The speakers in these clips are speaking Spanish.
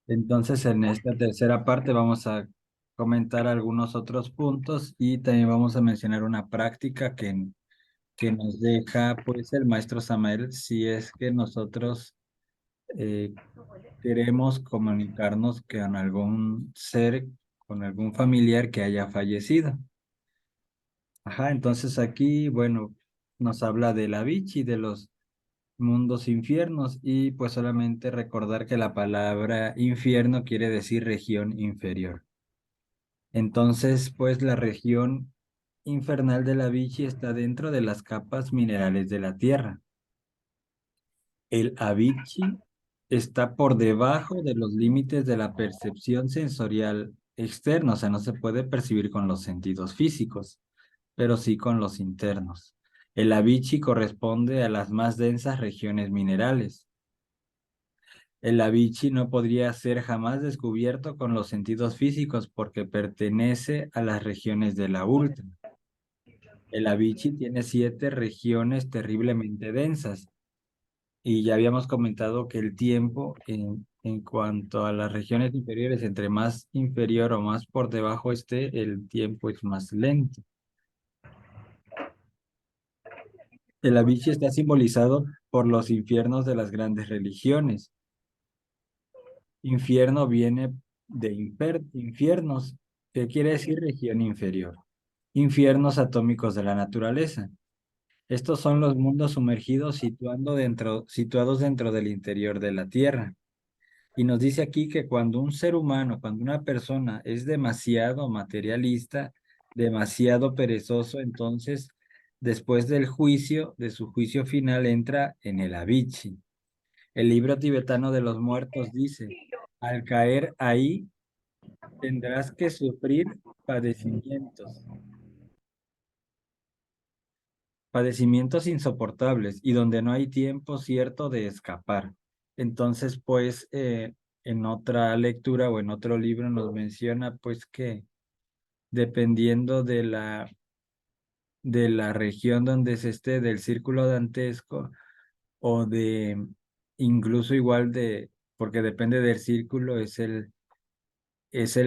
Entonces, en esta tercera parte vamos a comentar algunos otros puntos y también vamos a mencionar una práctica que nos deja pues el maestro Samael si es que nosotros eh, queremos comunicarnos con algún ser, con algún familiar que haya fallecido. Ajá, entonces aquí, bueno, nos habla de la Vichy, de los mundos infiernos y pues solamente recordar que la palabra infierno quiere decir región inferior. Entonces, pues la región infernal de la Vichy está dentro de las capas minerales de la Tierra. El Avicii está por debajo de los límites de la percepción sensorial externa, o sea, no se puede percibir con los sentidos físicos, pero sí con los internos. El Avicii corresponde a las más densas regiones minerales. El Avicii no podría ser jamás descubierto con los sentidos físicos porque pertenece a las regiones de la Ultra. El Avicii tiene 7 regiones terriblemente densas y ya habíamos comentado que el tiempo en cuanto a las regiones inferiores, entre más inferior o más por debajo esté, el tiempo es más lento. El Avicii está simbolizado por los infiernos de las grandes religiones. Infierno viene de infiernos, que quiere decir región inferior. Infiernos atómicos de la naturaleza. Estos son los mundos sumergidos situados dentro del interior de la Tierra. Y nos dice aquí que cuando un ser humano, cuando una persona es demasiado materialista, demasiado perezoso, entonces después del juicio, de su juicio final, entra en el Avicii. El libro tibetano de los muertos dice, al caer ahí tendrás que sufrir padecimientos, padecimientos insoportables y donde no hay tiempo cierto de escapar. Entonces, pues, en otra lectura o en otro libro nos menciona, pues, que dependiendo de la región donde se esté, del círculo dantesco o de, incluso igual de, porque depende del círculo, es el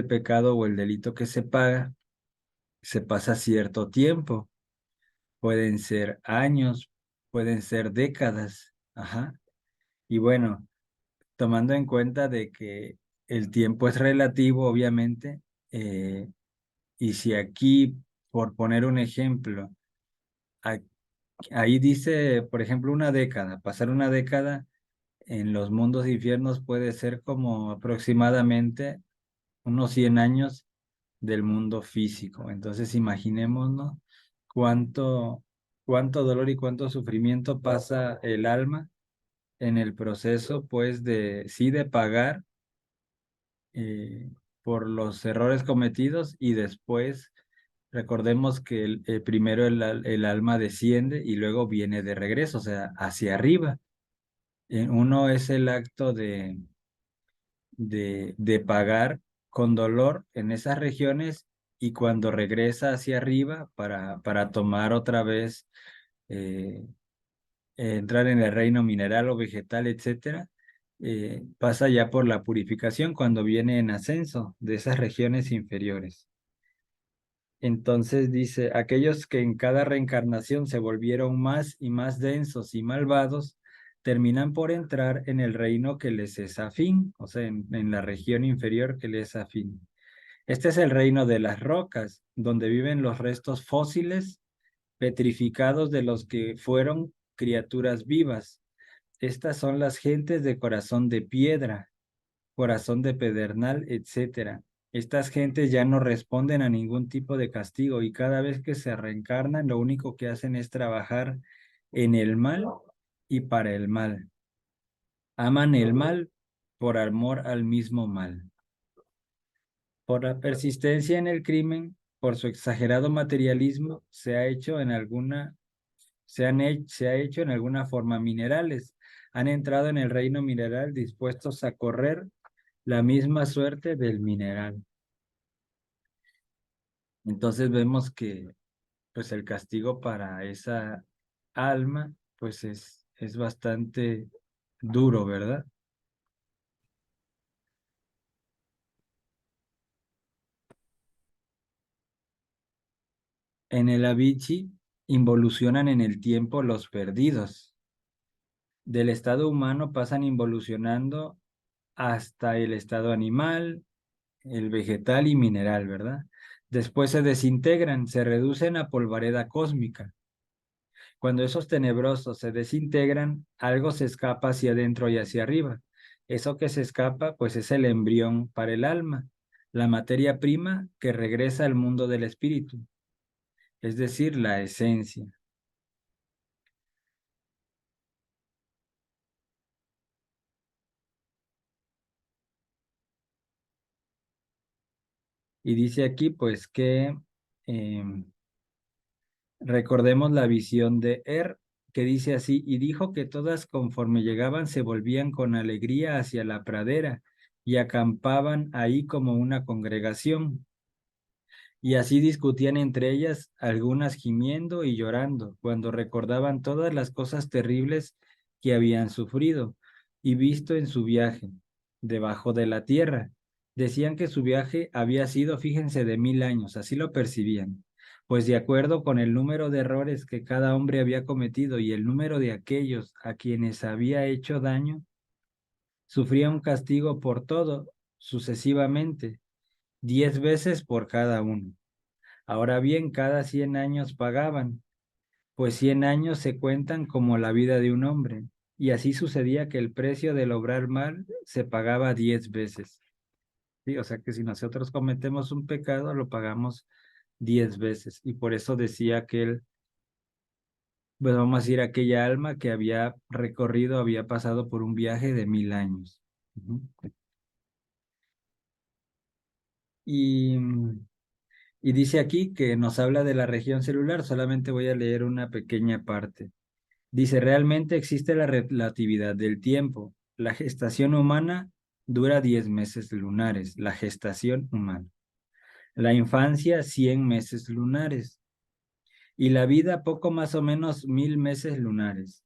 pecado o el delito que se paga, se pasa cierto tiempo. Pueden ser años, pueden ser décadas, ajá. Y bueno, tomando en cuenta de que el tiempo es relativo, obviamente, eh, y si aquí, por poner un ejemplo, a- ahí dice, por ejemplo, una década, pasar una década en los mundos infiernos puede ser como aproximadamente unos 100 años del mundo físico. Entonces, imaginémonos cuánto, cuánto dolor y cuánto sufrimiento pasa el alma en el proceso, pues, sí, de pagar eh, por los errores cometidos y después recordemos que primero el alma desciende y luego viene de regreso, o sea, hacia arriba. Uno es el acto de pagar con dolor en esas regiones y cuando regresa hacia arriba para tomar otra vez, eh, entrar en el reino mineral o vegetal, etcétera, pasa ya por la purificación cuando viene en ascenso de esas regiones inferiores. Entonces dice, aquellos que en cada reencarnación se volvieron más y más densos y malvados, terminan por entrar en el reino que les es afín, o sea, en la región inferior que les es afín. Este es el reino de las rocas, donde viven los restos fósiles petrificados de los que fueron criaturas vivas. Estas son las gentes de corazón de piedra, corazón de pedernal, etcétera. Estas gentes ya no responden a ningún tipo de castigo y cada vez que se reencarnan, lo único que hacen es trabajar en el mal y para el mal. Aman el mal por amor al mismo mal. Por la persistencia en el crimen, por su exagerado materialismo, se ha hecho en alguna forma minerales. Han entrado en el reino mineral dispuestos a correr la misma suerte del mineral. Entonces vemos que pues el castigo para esa alma pues es bastante duro, ¿verdad? En el Avicii involucionan en el tiempo los perdidos. Del estado humano pasan involucionando hasta el estado animal, el vegetal y mineral, ¿verdad? Después se desintegran, se reducen a polvareda cósmica. Cuando esos tenebrosos se desintegran, algo se escapa hacia adentro y hacia arriba. Eso que se escapa, pues es el embrión para el alma, la materia prima que regresa al mundo del espíritu, es decir, la esencia. Y dice aquí, pues que recordemos la visión de que dice así, y dijo que todas conforme llegaban se volvían con alegría hacia la pradera y acampaban ahí como una congregación. Y así discutían entre ellas, algunas gimiendo y llorando, cuando recordaban todas las cosas terribles que habían sufrido y visto en su viaje debajo de la tierra. Decían que su viaje había sido, fíjense, de 1000 años, así lo percibían, pues de acuerdo con el número de errores que cada hombre había cometido y el número de aquellos a quienes había hecho daño, sufría un castigo por todo, sucesivamente, 10 veces por cada uno. Ahora bien, cada 100 años pagaban, pues 100 años se cuentan como la vida de un hombre, y así sucedía que el precio del obrar mal se pagaba 10 veces. Sí, o sea que si nosotros cometemos un pecado, lo pagamos 10 veces. Y por eso decía que él, pues vamos a decir, aquella alma que había recorrido, había pasado por un viaje de 1000 años. Ujú. Y, y dice aquí que nos habla de la región celular, solamente voy a leer una pequeña parte. Dice, realmente existe la relatividad del tiempo. La gestación humana dura 10 meses lunares, la gestación humana. La infancia, 100 meses lunares. Y la vida, poco más o menos 1000 meses lunares.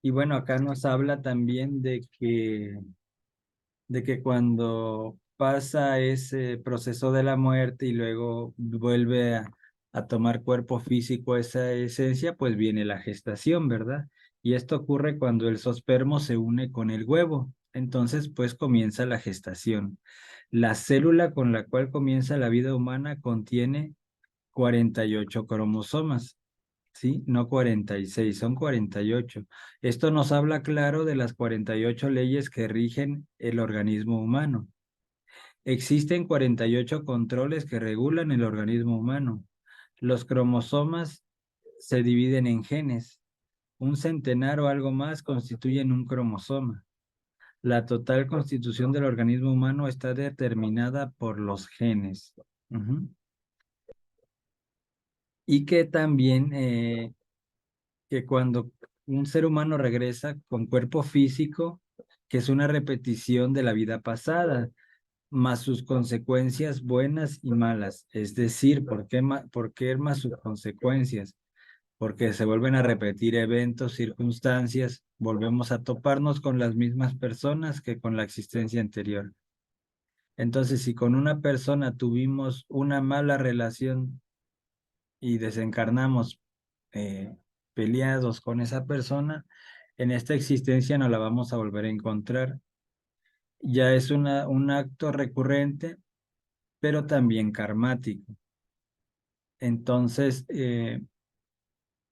Y bueno, acá nos habla también de que cuando pasa ese proceso de la muerte y luego vuelve a tomar cuerpo físico esa esencia, pues viene la gestación, ¿verdad? Y esto ocurre cuando el zoospermo se une con el huevo. Entonces, pues comienza la gestación. La célula con la cual comienza la vida humana contiene 48 cromosomas. ¿Sí? No 46, son 48. Esto nos habla claro de las 48 leyes que rigen el organismo humano. Existen 48 controles que regulan el organismo humano. Los cromosomas se dividen en genes. Un centenar o algo más constituyen un cromosoma. La total constitución del organismo humano está determinada por los genes. Ujú. Y que también que cuando un ser humano regresa con cuerpo físico, que es una repetición de la vida pasada, más sus consecuencias buenas y malas. Es decir, ¿por qué más sus consecuencias? Porque se vuelven a repetir eventos, circunstancias, volvemos a toparnos con las mismas personas que con la existencia anterior. Entonces, si con una persona tuvimos una mala relación y desencarnamos peleados con esa persona, en esta existencia no la vamos a volver a encontrar. Ya es un acto recurrente, pero también karmático. Entonces,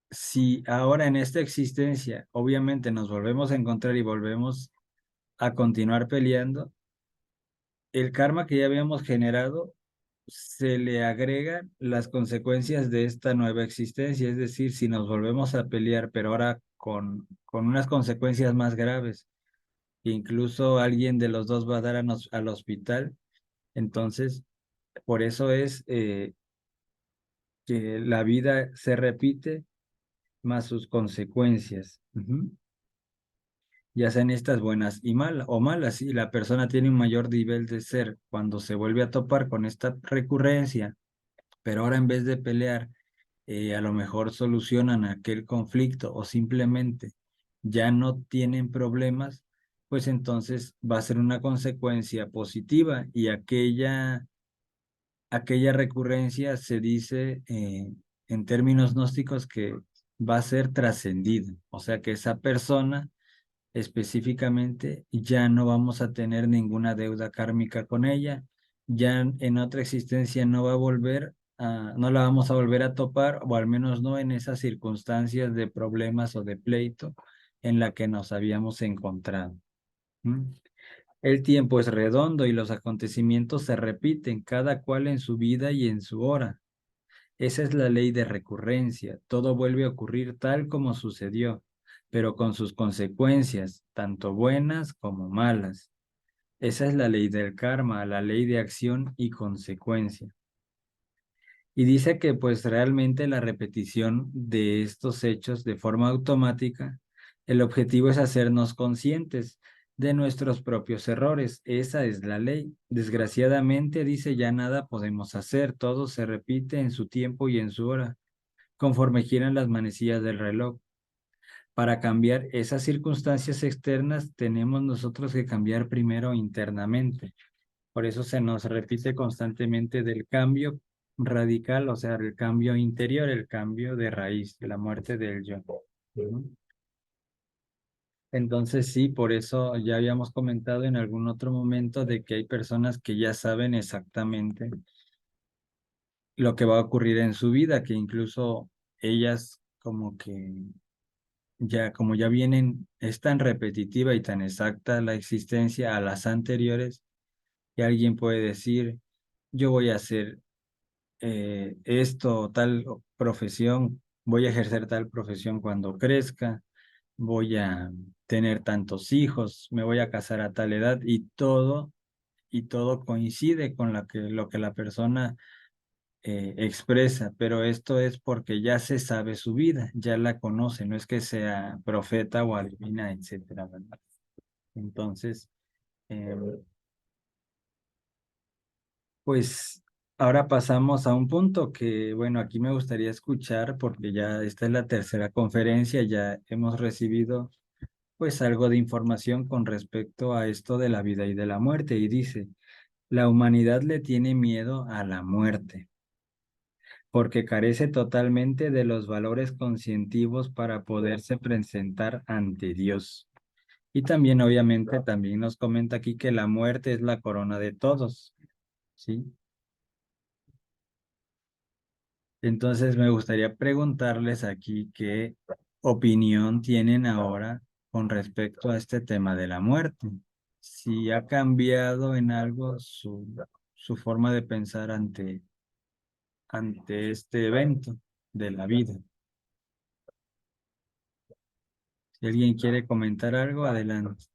si ahora en esta existencia, obviamente nos volvemos a encontrar y volvemos a continuar peleando, el karma que ya habíamos generado se le agregan las consecuencias de esta nueva existencia, es decir, si nos volvemos a pelear, pero ahora con unas consecuencias más graves, incluso alguien de los dos va a dar al hospital, entonces, por eso es que la vida se repite más sus consecuencias. Ujú. Ya sean estas buenas y malas o malas, y la persona tiene un mayor nivel de ser cuando se vuelve a topar con esta recurrencia, pero ahora en vez de pelear, a lo mejor solucionan aquel conflicto o simplemente ya no tienen problemas, pues entonces va a ser una consecuencia positiva y aquella recurrencia se dice en términos gnósticos que va a ser trascendida, o sea que esa persona específicamente ya no vamos a tener ninguna deuda kármica con ella, ya en otra existencia no va a no la vamos a volver a topar, o al menos no en esas circunstancias de problemas o de pleito en la que nos habíamos encontrado. ¿Mm? El tiempo es redondo y los acontecimientos se repiten, cada cual en su vida y en su hora. Esa es la ley de recurrencia. Todo vuelve a ocurrir tal como sucedió, pero con sus consecuencias, tanto buenas como malas. Esa es la ley del karma, la ley de acción y consecuencia. Y dice que pues realmente la repetición de estos hechos de forma automática, el objetivo es hacernos conscientes de nuestros propios errores. Esa es la ley. Desgraciadamente, dice, ya nada podemos hacer, todo se repite en su tiempo y en su hora, conforme giran las manecillas del reloj. Para cambiar esas circunstancias externas, tenemos nosotros que cambiar primero internamente. Por eso se nos repite constantemente del cambio radical, o sea, el cambio interior, el cambio de raíz, la muerte del yo. Ujú. Entonces sí, por eso ya habíamos comentado en algún otro momento de que hay personas que ya saben exactamente lo que va a ocurrir en su vida, que incluso ellas como que ya, como ya vienen, es tan repetitiva y tan exacta la existencia a las anteriores, que alguien puede decir, yo voy a hacer esto, tal profesión, voy a ejercer tal profesión cuando crezca, voy a tener tantos hijos, me voy a casar a tal edad y todo coincide con lo que la persona expresa, pero esto es porque ya se sabe su vida, ya la conoce, no es que sea profeta o adivina, etcétera, ¿verdad? Entonces, eh, pues ahora pasamos a un punto que, bueno, aquí me gustaría escuchar porque ya esta es la tercera conferencia, ya hemos recibido pues algo de información con respecto a esto de la vida y de la muerte y dice, la humanidad le tiene miedo a la muerte porque carece totalmente de los valores conscientivos para poderse presentar ante Dios. Y también, obviamente, también nos comenta aquí que la muerte es la corona de todos, ¿sí? Entonces me gustaría preguntarles aquí qué opinión tienen ahora con respecto a este tema de la muerte. Si ha cambiado en algo su forma de pensar ante este evento de la vida. Si alguien quiere comentar algo, adelante.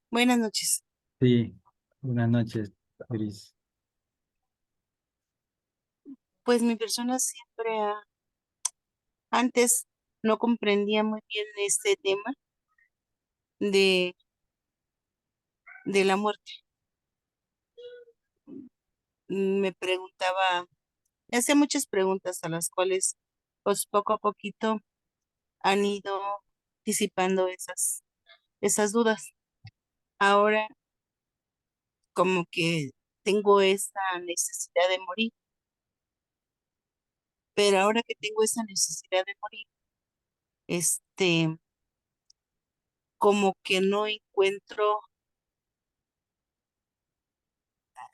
Buenas noches. Sí, buenas noches, Cris. Pues mi persona siempre antes no comprendía muy bien este tema de, de la muerte. Me preguntaba, me hacía muchas preguntas a las cuales pues poco a poquito han ido disipando esas dudas. Ahora como que tengo esa necesidad de morir, pero ahora que tengo esa necesidad de morir, este, como que no encuentro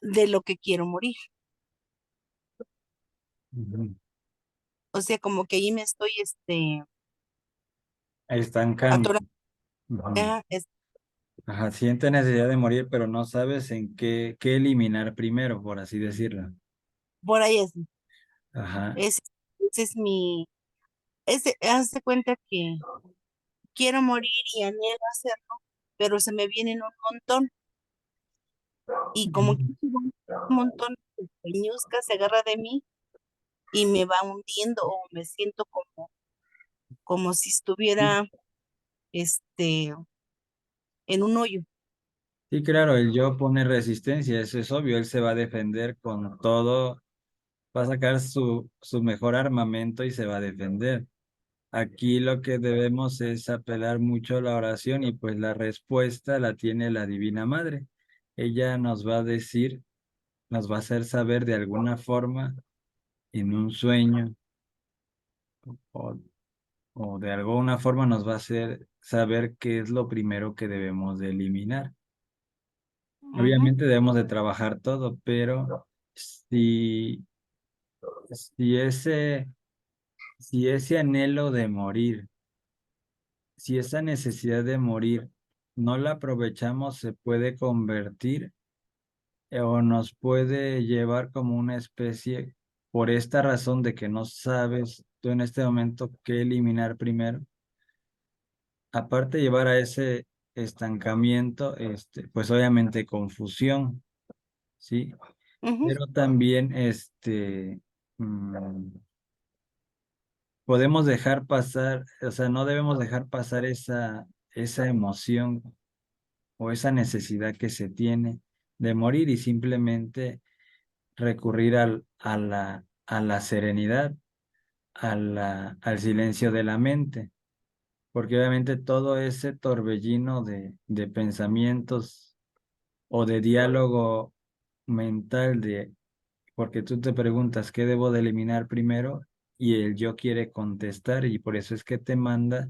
de lo que quiero morir. Ujú. O sea, como que ahí me estoy, Estancando. atorada, Ujú. es, Ajá, siente necesidad de morir, pero no sabes en qué eliminar primero, por así decirlo. por ahí Ajá. es, ese es haz de cuenta que quiero morir y anhelo hacerlo, pero se me vienen un montón, y como que un montón de peñusca se agarra de mí y me va hundiendo, o me siento como si estuviera este, en un hoyo. Sí, claro, el yo pone resistencia, eso es obvio, él se va a defender con todo, va a sacar su mejor armamento y se va a defender. Aquí lo que debemos es apelar mucho a la oración y pues la respuesta la tiene la Divina Madre. Ella nos va a decir, nos va a hacer saber de alguna forma en un sueño o, o de alguna forma nos va a hacer saber qué es lo primero que debemos de eliminar. Ujú, Obviamente debemos de trabajar todo, pero si, si ese, si ese anhelo de morir, si esa necesidad de morir no la aprovechamos, se puede convertir o nos puede llevar como una especie, por esta razón de que no sabes tú en este momento qué eliminar primero, aparte de llevar a ese estancamiento, pues obviamente confusión, ¿sí? ujú, Pero también podemos dejar pasar, o sea, no debemos dejar pasar esa emoción o esa necesidad que se tiene de morir y simplemente recurrir a la serenidad, al silencio de la mente, porque obviamente todo ese torbellino de pensamientos o de diálogo mental porque tú te preguntas qué debo de eliminar primero y el yo quiere contestar y por eso es que te manda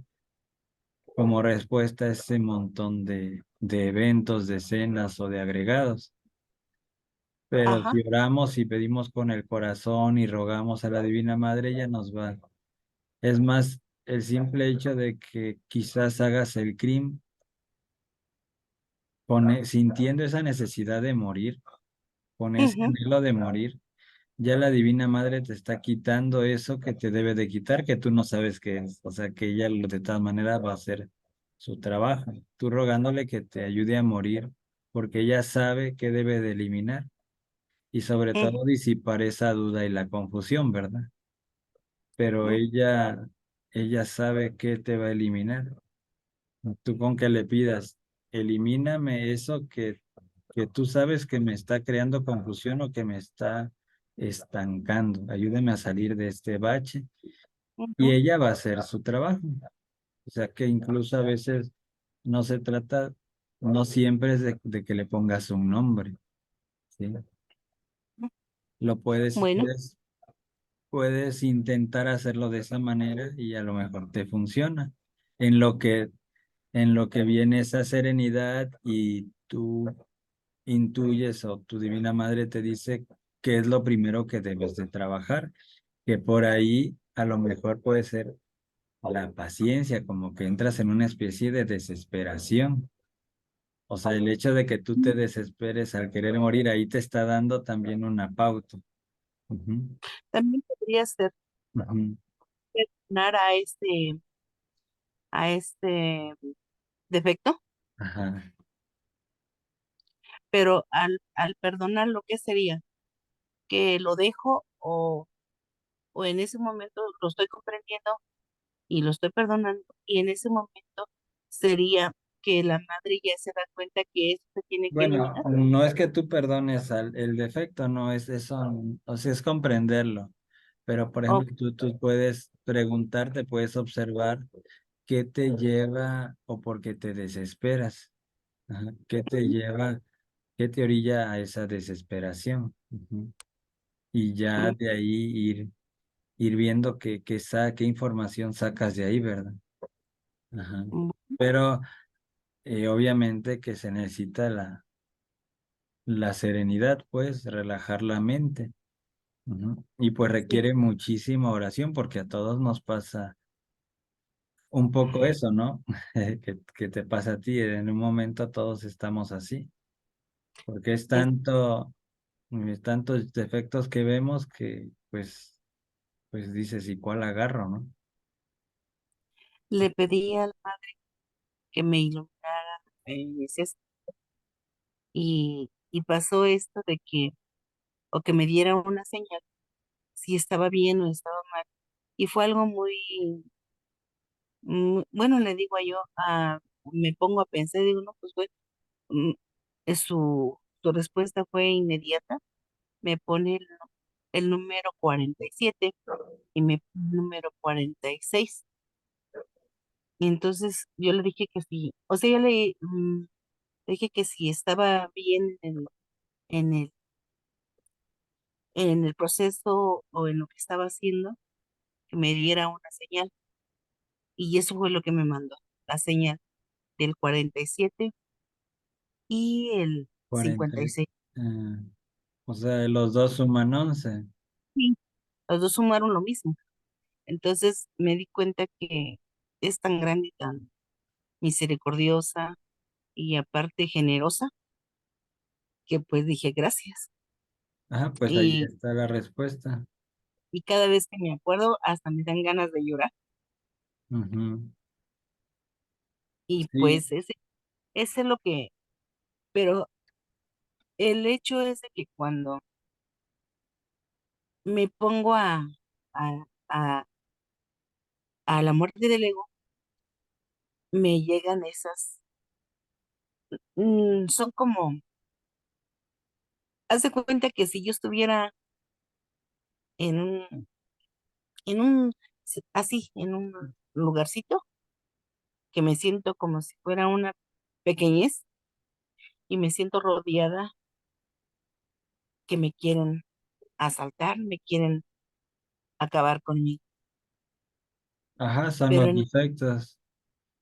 como respuesta ese montón de eventos, de escenas o de agregados. Pero ajá, si oramos y pedimos con el corazón y rogamos a la Divina Madre, ella nos va. Es más, el simple hecho de que quizás hagas el crimen, sintiendo esa necesidad de morir, con ese ujú, anhelo de morir, ya la Divina Madre te está quitando eso que te debe de quitar, que tú no sabes qué es. O sea, que ella de todas maneras va a hacer su trabajo. Tú rogándole que te ayude a morir, porque ella sabe qué debe de eliminar y sobre ujú, todo disipar esa duda y la confusión, ¿verdad? Pero ujú, ella sabe qué te va a eliminar. Tú con que le pidas, elimíname eso que tú sabes que me está creando confusión o que me está estancando. Ayúdame a salir de este bache y ujú, ella va a hacer su trabajo. O sea que incluso a veces no se trata, no siempre es de que le pongas un nombre, ¿sí? ujú. Lo puedes, Bueno, puedes, puedes intentar hacerlo de esa manera y a lo mejor te funciona. En lo que, en lo que viene esa serenidad y tú intuyes o tu Divina Madre te dice qué es lo primero que debes de trabajar, que por ahí a lo mejor puede ser la paciencia, como que entras en una especie de desesperación. O sea, el hecho de que tú te desesperes al querer morir, ahí te está dando también una pauta. Ujú, también podría ser ujú. perdonar a este defecto, Ajá. pero al perdonar, ¿lo que sería? ¿Que lo dejo o en ese momento lo estoy comprendiendo y lo estoy perdonando y en ese momento sería que la madre ya se da cuenta que eso se tiene que Bueno, eliminar? no es que tú perdones el defecto, no es eso, o sea, es comprenderlo. Pero, por ejemplo, Ok. tú puedes preguntarte, puedes observar qué te lleva o por qué te desesperas. Ajá, ¿qué te lleva, qué te orilla a esa desesperación? Ujú. Y ya Mm, de ahí ir viendo qué información sacas de ahí, ¿verdad? Ajá. mm, Pero obviamente que se necesita la serenidad, pues, relajar la mente. Ujú. Y pues sí, requiere muchísima oración porque a todos nos pasa un poco eso, ¿no? Que te pasa a ti, en un momento todos estamos así, porque es es- tantos defectos que vemos que pues dices, ¿y cuál agarro, no? le pedí a la madre que me iluminara y pasó esto de que, o que me diera una señal si estaba bien o estaba mal. Y fue algo muy, Bueno, le digo yo, me pongo a pensar, digo, no, pues bueno, mm, su respuesta fue inmediata, me pone el número 47 y me pone el número 46. Y entonces yo le dije que sí, o sea, yo le dije que si estaba bien en el, en el proceso o en lo que estaba haciendo, que me diera una señal. Y eso fue lo que me mandó, la señal del 47 y el 40. 56. ah, o sea, los dos suman 11. Sí, los dos sumaron lo mismo. Entonces me di cuenta que es tan grande y tan misericordiosa y aparte generosa que pues dije gracias. Ajá, pues ahí Y, está la respuesta. y cada vez que me acuerdo hasta me dan ganas de llorar. Ujú. Y Sí, pues ese es lo que, pero el hecho es de que cuando me pongo a, a, a la muerte del ego, me llegan son como, haz de cuenta que si yo estuviera en así, en un lugarcito, que me siento como si fuera una pequeñez y me siento rodeada, que me quieren asaltar, me quieren acabar conmigo. ajá, son Pero los en, defectos.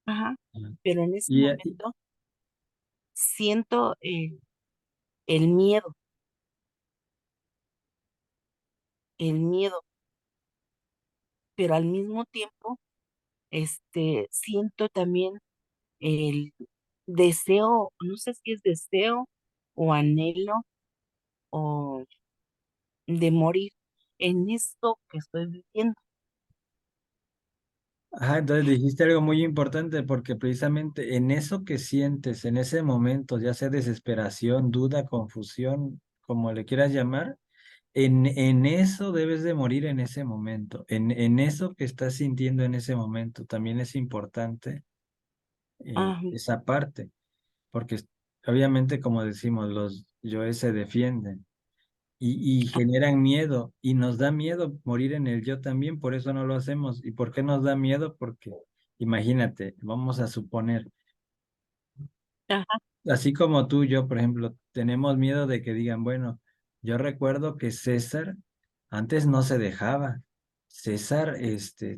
ajá, Ajá. pero en ese Y, momento siento el miedo, el miedo, pero al mismo tiempo, siento también el deseo, no sé si es deseo o anhelo o de morir en esto que estoy viviendo. ajá, entonces dijiste algo muy importante porque precisamente en eso que sientes, en ese momento, ya sea desesperación, duda, confusión, como le quieras llamar, en eso debes de morir en ese momento, en eso que estás sintiendo en ese momento. También es importante Ah, esa parte, porque obviamente, como decimos, los yoes se defienden y generan miedo y nos da miedo morir en el yo también, por eso no lo hacemos. ¿Y por qué nos da miedo? Porque imagínate, vamos a suponer, ajá, así como tú, yo, por ejemplo, tenemos miedo de que digan, bueno, yo recuerdo que César antes no se dejaba. César,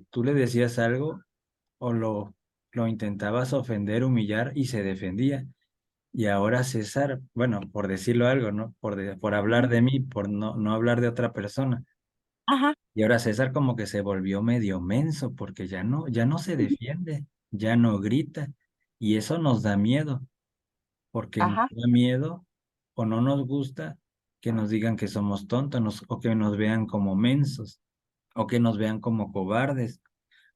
tú le decías algo o lo intentabas ofender, humillar y se defendía. Y ahora César, bueno, por decirlo algo, ¿no? Por hablar de mí, por no hablar de otra persona. ajá, Y ahora César como que se volvió medio menso porque ya no se defiende, ya no grita. Y eso nos da miedo, porque nos ajá, da miedo o no nos gusta que nos digan que somos tontos o que nos vean como mensos o que nos vean como cobardes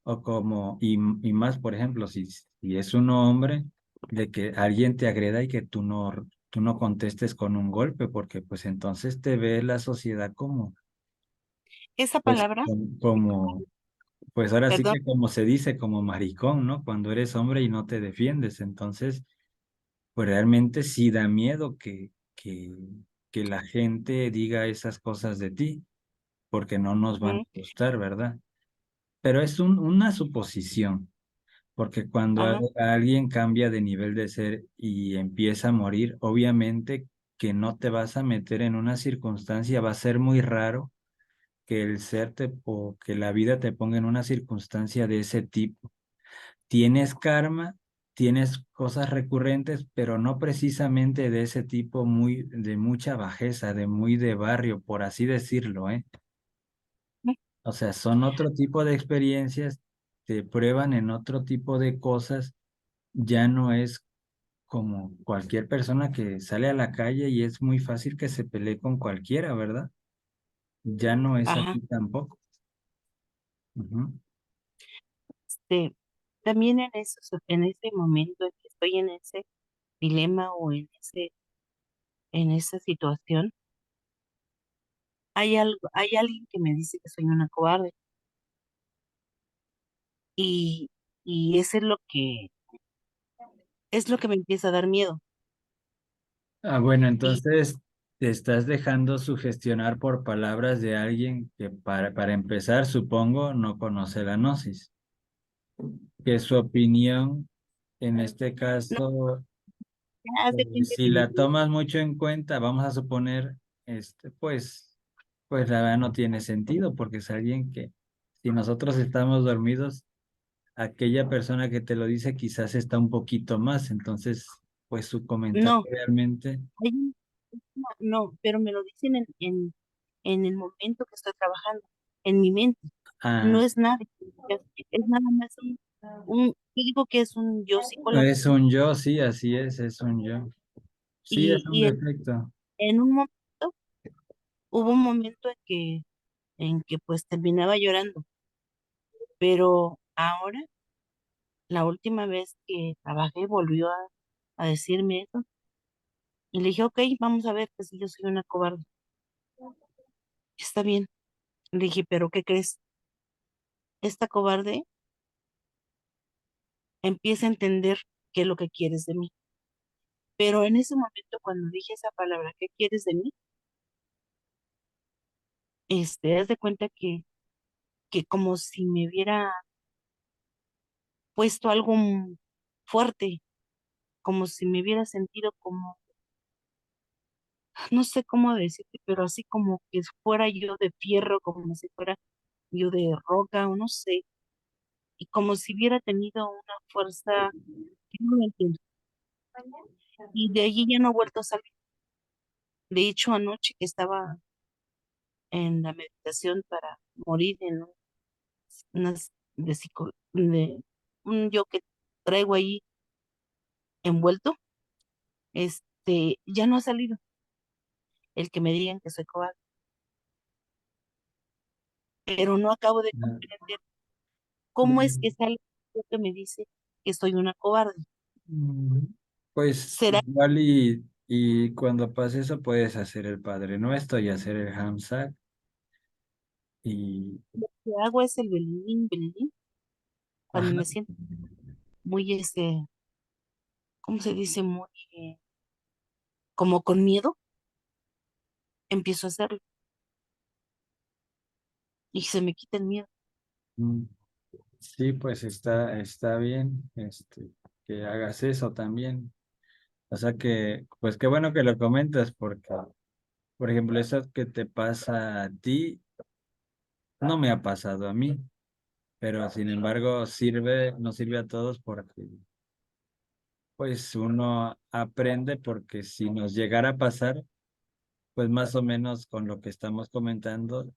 o y más, por ejemplo, si es un hombre, de que alguien te agreda y que tú no contestes con un golpe, porque pues entonces te ve la sociedad esa pues, palabra, pues ahora sí perdón, que como se dice, como maricón, ¿no? Cuando eres hombre y no te defiendes, entonces, pues realmente sí da miedo que la gente diga esas cosas de ti, porque no nos van ujú, a gustar, ¿verdad? Pero es una suposición. Porque cuando ajá, alguien cambia de nivel de ser y empieza a morir, obviamente que no te vas a meter en una circunstancia, va a ser muy raro que el ser o que la vida te ponga en una circunstancia de ese tipo. Tienes karma, tienes cosas recurrentes, pero no precisamente de ese tipo de mucha bajeza, de muy de barrio, por así decirlo, ¿eh? ujú, O sea, son otro tipo de experiencias, te prueban en otro tipo de cosas, ya no es como cualquier persona que sale a la calle y es muy fácil que se pelee con cualquiera, ¿verdad? Ya no es ajá, así tampoco. Ujú. este, también en ese momento en que estoy en ese dilema o en esa situación, hay alguien que me dice que soy una cobarde Y ese es lo que me empieza a dar miedo. Ah, bueno, Y entonces te estás dejando sugestionar por palabras de alguien que para empezar, supongo, no conoce la gnosis, que su opinión, en este no, caso, haz de cuenta si que me la tomas mucho en cuenta, vamos a suponer, pues la verdad no tiene sentido, porque es alguien que, si nosotros estamos dormidos, aquella persona que te lo dice quizás está un poquito más, entonces, pues su comentario no, realmente, hay no, pero me lo dicen en el momento que estoy trabajando, en mi mente. ah, No es nada, es nada más yo digo que es un yo psicólogo. es un yo, sí, así es un yo. Sí, es un Y defecto. en un momento, hubo un momento en que pues terminaba llorando, pero ahora, la última vez que trabajé, volvió a decirme eso. Y le dije, ok, vamos a ver, pues si yo soy una cobarde. Está bien. Le dije, pero ¿qué crees? Esta cobarde empieza a entender qué es lo que quieres de mí. Pero en ese momento, cuando dije esa palabra, ¿qué quieres de mí? Haz de cuenta que como si me hubiera puesto algo fuerte, como si me hubiera sentido como, no sé cómo decirte, pero así como que fuera yo de fierro, como si fuera yo de roca, o no sé, y como si hubiera tenido una fuerza que no lo entiendo. Y de allí ya no he vuelto a salir. De hecho, anoche que estaba en la meditación para morir en unas de un yo que traigo ahí envuelto, ya no ha salido el que me digan que soy cobarde, pero no acabo de Ah, comprender cómo es que sale lo que me dice que soy una cobarde. mm, Pues ¿Será igual y cuando pase eso puedes hacer el Padre Nuestro y hacer el Hamsa y que hago es el belín, cuando ajá, me siento muy, ¿cómo se dice? Muy, como con miedo, empiezo a hacerlo y se me quita el miedo. mm, sí, pues está bien que hagas eso también. O sea que, pues qué bueno que lo comentas porque, por ejemplo, eso que te pasa a ti no me ha pasado a mí, pero sin embargo nos sirve a todos porque pues uno aprende porque si nos llegara a pasar, pues más o menos con lo que estamos comentando,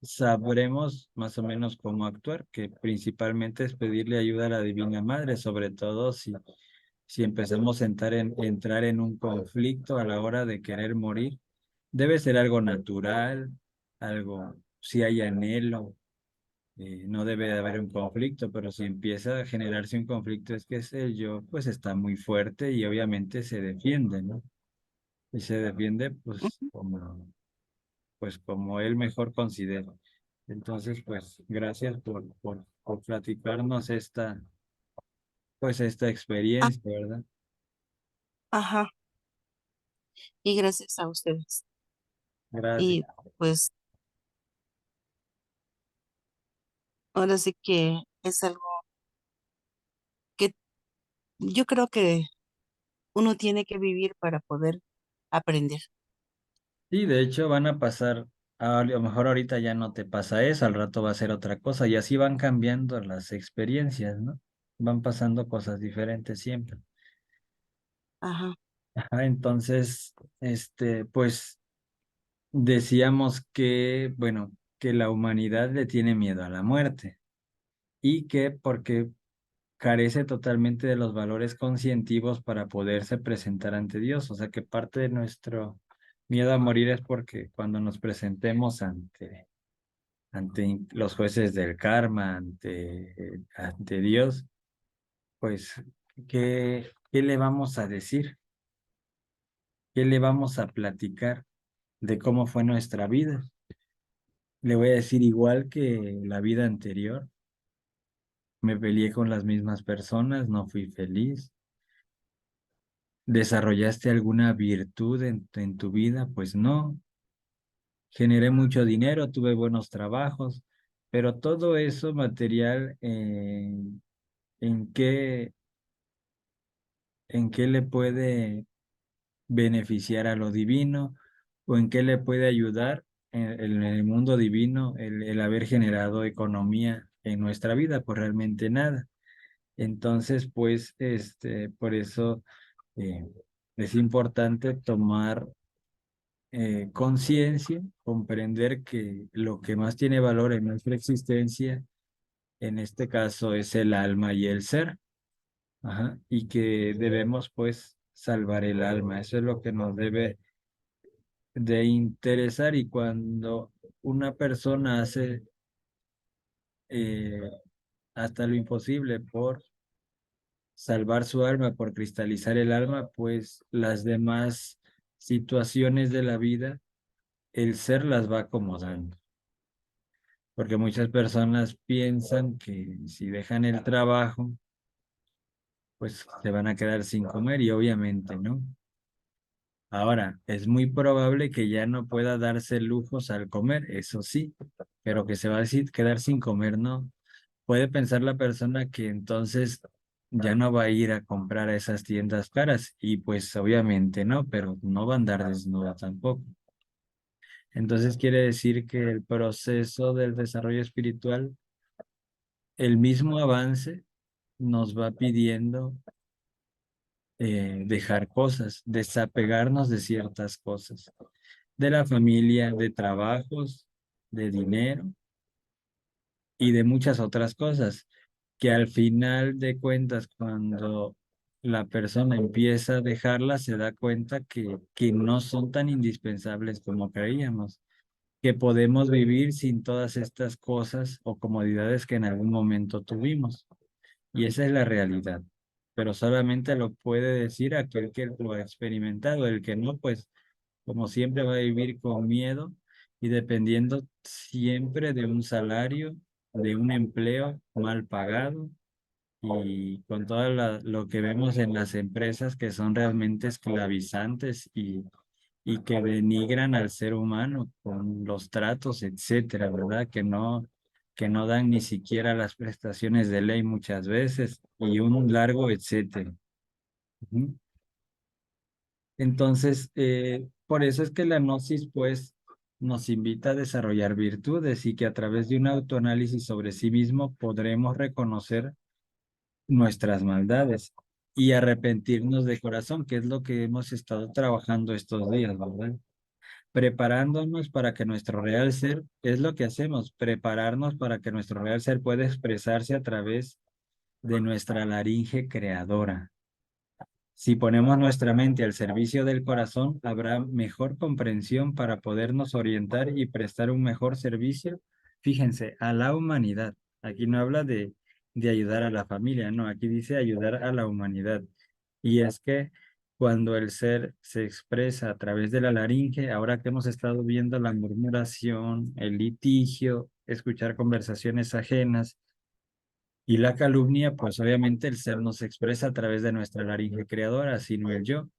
sabremos más o menos cómo actuar, que principalmente es pedirle ayuda a la Divina Madre, sobre todo si empezamos a entrar en un conflicto a la hora de querer morir. Debe ser algo natural, algo, si hay anhelo, no debe de haber un conflicto, pero si empieza a generarse un conflicto es que ese yo pues está muy fuerte y obviamente se defiende, ¿no? Y se defiende pues como él mejor considera. Entonces, pues gracias por platicarnos pues esta Ah, experiencia, ¿verdad? ajá, y gracias a ustedes. Gracias. Y pues ahora sí que es algo que yo creo que uno tiene que vivir para poder aprender. Sí, de hecho van a pasar, a lo mejor ahorita ya no te pasa eso, al rato va a ser otra cosa y así van cambiando las experiencias, ¿no? Van pasando cosas diferentes siempre. Ajá, Ajá, entonces, pues decíamos que, bueno, que la humanidad le tiene miedo a la muerte y que porque carece totalmente de los valores conscientivos para poderse presentar ante Dios. O sea que parte de nuestro miedo a morir es porque cuando nos presentemos ante los jueces del karma, ante Dios, pues, ¿qué le vamos a decir? ¿Qué le vamos a platicar de cómo fue nuestra vida? Le voy a decir igual que la vida anterior. Me peleé con las mismas personas, no fui feliz. ¿Desarrollaste alguna virtud en tu vida? Pues no. Generé mucho dinero, tuve buenos trabajos, pero todo eso material, ¿en qué, en qué le puede beneficiar a lo divino o en qué le puede ayudar en el mundo divino el haber generado economía en nuestra vida? Pues realmente nada. Entonces, pues, por eso eh, es importante tomar conciencia, comprender que lo que más tiene valor en nuestra existencia, en este caso, es el alma y el ser, ajá, y que debemos, pues, salvar el alma. Eso es lo que nos debe de interesar, y cuando una persona hace eh, hasta lo imposible por salvar su alma, por cristalizar el alma, pues las demás situaciones de la vida, el ser las va acomodando. Porque muchas personas piensan que si dejan el trabajo, pues se van a quedar sin comer, y obviamente no. Ahora, es muy probable que ya no pueda darse lujos al comer, eso sí, pero que se va a quedar sin comer, no. Puede pensar la persona que entonces ya no va a ir a comprar a esas tiendas caras, y pues obviamente no, pero no va a andar desnuda tampoco. Entonces quiere decir que el proceso del desarrollo espiritual, el mismo avance, nos va pidiendo dejar cosas, desapegarnos de ciertas cosas, de la familia, de trabajos, de dinero y de muchas otras cosas, que al final de cuentas, cuando la persona empieza a dejarlas, se da cuenta que no son tan indispensables como creíamos, que podemos vivir sin todas estas cosas o comodidades que en algún momento tuvimos. Y esa es la realidad. Pero solamente lo puede decir aquel que lo ha experimentado. El que no, pues como siempre va a vivir con miedo y dependiendo siempre de un salario, de un empleo mal pagado, y con todo lo que vemos en las empresas que son realmente esclavizantes y que denigran al ser humano con los tratos, etcétera, ¿verdad? Que no dan ni siquiera las prestaciones de ley muchas veces, y un largo etcétera. Ujú. Entonces, por eso es que la gnosis, pues, nos invita a desarrollar virtudes, y que a través de un autoanálisis sobre sí mismo podremos reconocer nuestras maldades y arrepentirnos de corazón, que es lo que hemos estado trabajando estos días, ¿verdad? Preparándonos para que nuestro real ser, es lo que hacemos, prepararnos para que nuestro real ser pueda expresarse a través de nuestra laringe creadora. Si ponemos nuestra mente al servicio del corazón, habrá mejor comprensión para podernos orientar y prestar un mejor servicio, fíjense, a la humanidad. Aquí no habla de ayudar a la familia, no, aquí dice ayudar a la humanidad. Y es que cuando el ser se expresa a través de la laringe, ahora que hemos estado viendo la murmuración, el litigio, escuchar conversaciones ajenas, y la calumnia, pues obviamente el ser nos expresa a través de nuestra laringe creadora, sino el yo.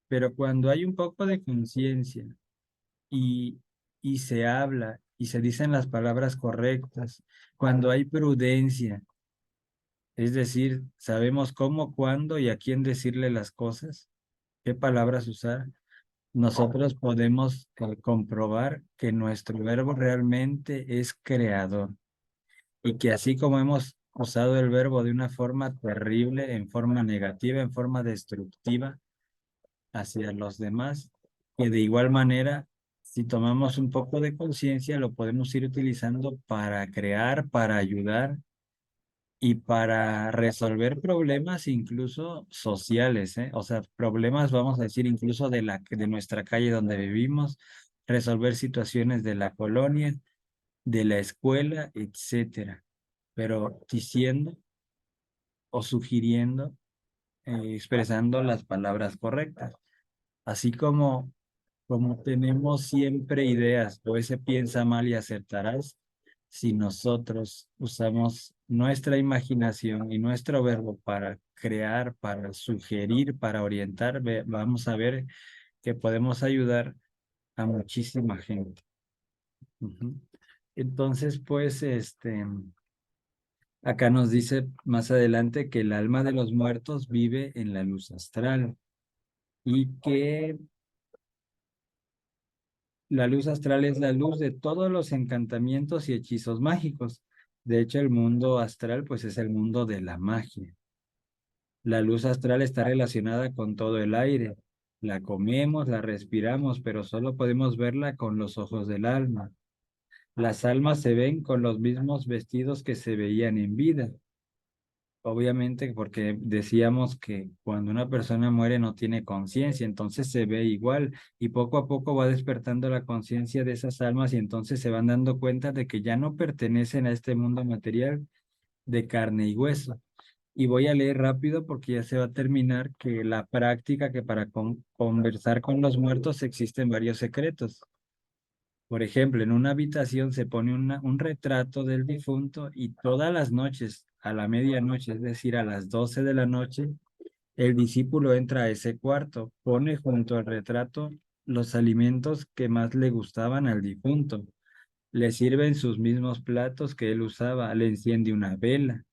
Pero cuando hay un poco de conciencia y, y se habla y se dicen las palabras correctas, cuando hay prudencia, es decir, sabemos cómo, cuándo y a quién decirle las cosas, qué palabras usar, nosotros podemos comprobar que nuestro verbo realmente es creador, y que así como hemos usado el verbo de una forma terrible, en forma negativa, en forma destructiva hacia los demás, que de igual manera, si tomamos un poco de conciencia, lo podemos ir utilizando para crear, para ayudar y para resolver problemas incluso sociales, ¿eh? O sea, problemas, vamos a decir, incluso de nuestra calle donde vivimos, resolver situaciones de la colonia, de la escuela, etcétera, pero diciendo o sugiriendo, expresando las palabras correctas. Así como tenemos siempre ideas, o ese piensa mal y acertarás, Si nosotros usamos nuestra imaginación y nuestro verbo para crear, para sugerir, para orientar, vamos a ver que podemos ayudar a muchísima gente. Ujú. Entonces, pues, acá nos dice más adelante que el alma de los muertos vive en la luz astral y que la luz astral es la luz de todos los encantamientos y hechizos mágicos. De hecho, el mundo astral, pues, es el mundo de la magia. La luz astral está relacionada con todo el aire. La comemos, la respiramos, pero solo podemos verla con los ojos del alma. Las almas se ven con los mismos vestidos que se veían en vida. Obviamente, porque decíamos que cuando una persona muere no tiene conciencia, entonces se ve igual y poco a poco va despertando la conciencia de esas almas y entonces se van dando cuenta de que ya no pertenecen a este mundo material de carne y hueso. Y voy a leer rápido porque ya se va a terminar que la práctica que para conversar con los muertos existen varios secretos. Por ejemplo, en una habitación se pone un retrato del difunto y todas las noches, a la medianoche, es decir, a las 12 de la noche, el discípulo entra a ese cuarto, pone junto al retrato los alimentos que más le gustaban al difunto, le sirven sus mismos platos que él usaba, le enciende una vela,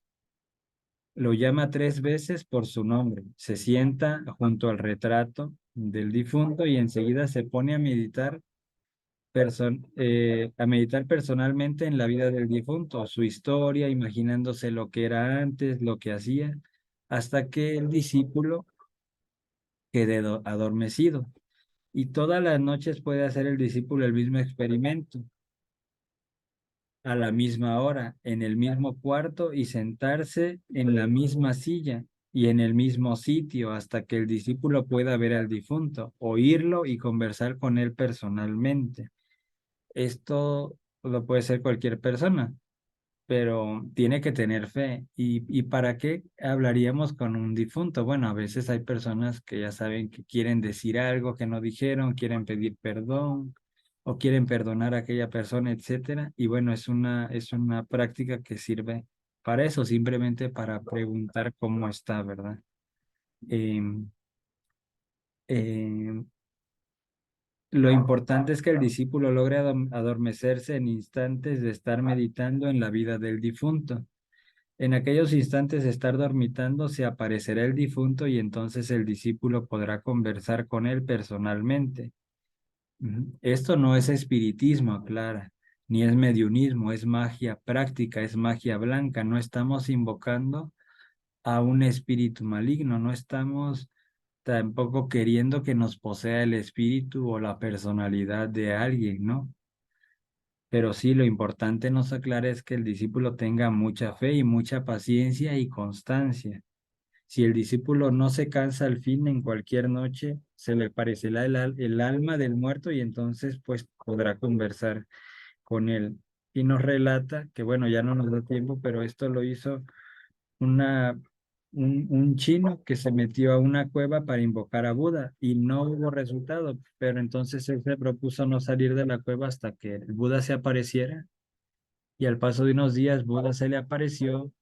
lo llama 3 veces por su nombre, se sienta junto al retrato del difunto y enseguida se pone a meditar personalmente en la vida del difunto, su historia, imaginándose lo que era antes, lo que hacía, hasta que el discípulo quede adormecido. Y todas las noches puede hacer el discípulo el mismo experimento, a la misma hora, en el mismo cuarto y sentarse en la misma silla y en el mismo sitio hasta que el discípulo pueda ver al difunto, oírlo y conversar con él personalmente. Esto lo puede ser cualquier persona, pero tiene que tener fe. ¿Y para qué hablaríamos con un difunto? Bueno, a veces hay personas que ya saben que quieren decir algo que no dijeron, quieren pedir perdón o quieren perdonar a aquella persona, etcétera. Y bueno, es una práctica que sirve para eso, simplemente para preguntar cómo está, ¿verdad? Em, em, lo importante es que el discípulo logre adormecerse en instantes de estar meditando en la vida del difunto. En aquellos instantes de estar dormitando se aparecerá el difunto y entonces el discípulo podrá conversar con él personalmente. Esto no es espiritismo, aclara, ni es mediunismo, es magia práctica, es magia blanca. No estamos invocando a un espíritu maligno, no estamos tampoco queriendo que nos posea el espíritu o la personalidad de alguien, ¿no? Pero sí, lo importante nos aclara es que el discípulo tenga mucha fe y mucha paciencia y constancia. Si el discípulo no se cansa al fin en cualquier noche, se le parecerá el alma del muerto y entonces pues podrá conversar con él. Y nos relata que bueno, ya no nos da tiempo, pero esto lo hizo una, un chino que se metió a una cueva para invocar a Buda y no hubo resultado, pero entonces él se propuso no salir de la cueva hasta que el Buda se apareciera y al paso de unos días Buda se le apareció